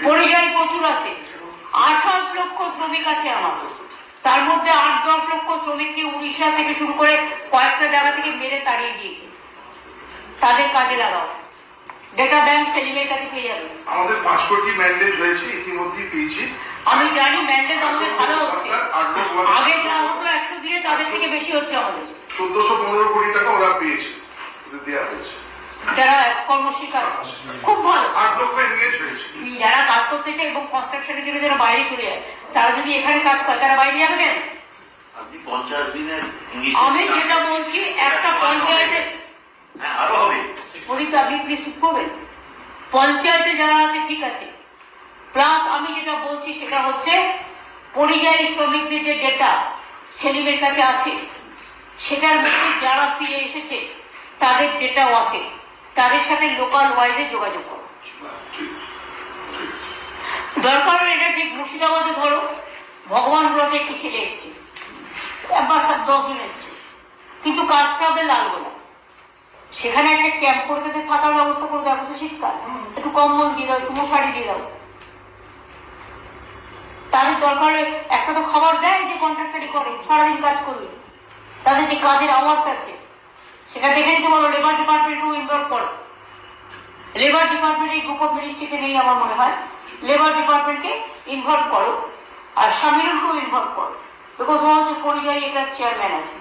পরিযায়ী প্রচুর আছে। 28 লক্ষ শ্রমিক আছে আমার, তার মধ্যে 8-10 লক্ষ শ্রমিককে উড়িষ্যা থেকে শুরু করে কয়েকটা জায়গা থেকে মেরে তাড়িয়ে দিয়েছে। তাদের কাজে লাগাও, ডেটা ব্যাংক সেলিমের কাছে পেয়ে যাবে। আমাদের 5 কোটি ম্যান্ডেট হয়েছে, ইতিমধ্যেই পেয়েছি। আমি জানি ম্যান্ডেট আমাদের ভালো হচ্ছে, আগে যা হতো 100 দিনে তাদের থেকে বেশি হচ্ছে আমাদের। 1415 কোটি টাকা ওরা পেয়েছে, দেওয়া হয়েছে। যারা কর্মশীল কাজ খুব ভালো, 8 লক্ষ এনগেজ হয়েছে। যারা কাজ করতে চায় এবং কনস্ট্রাকশনের জন্য যারা বাইরে চলে যায়, তারা যদি এখানে কাজ করে তারা বাইরে যাবে কেন? আমি যেটা বলছি, একটা পঞ্চায়েতে আরো হবে, আপনি প্লিজ চুপ করবেন। পঞ্চায়েতে যারা আছে ঠিক আছে, প্লাস আমি যেটা বলছি সেটা হচ্ছে পরিযায়ী শ্রমিকদের যে ডেটা সেলিমের কাছে আছে, সেটার মধ্যে যারা ফিরে এসেছে তাদের ডেটাও আছে, তাদের সাথে লোকাল ওয়াইজে যোগাযোগ করো। দরকার এটা ঠিক মুর্শিদাবাদে ধরো, ভগবানপুরতে একটি ছেলে এসছে, একবার 10 জন এসছে, কিন্তু কাজটা হবে লালগোলা। সেখানে একটা ক্যাম্প করে তাদের থাকার ব্যবস্থা করে দেওয়া, তো শীতকাল একটু কম্বল দিয়ে দাও, একটু মশারি দিয়ে দাও। তাদের দরকারে একটা তো খাবার দেয় যে কন্ট্রাক্টারি করে, সারাদিন কাজ করবে, তাদের যে কাজের আওয়াজ আছে সেটা দেখে নিতে বলো। লেবার ডিপার্টমেন্টও ইনভলভ করো। লেবার ডিপার্টমেন্ট এই গ্রুপ অফ মিনিস্ট্রিতে নেই আমার মনে হয়, লেবার ডিপার্টমেন্টকে ইনভলভ করো, আর সামিলকেও ইনভলভ করো, বিকজ ও হচ্ছে পরিযায়ী এটার চেয়ারম্যান আছে।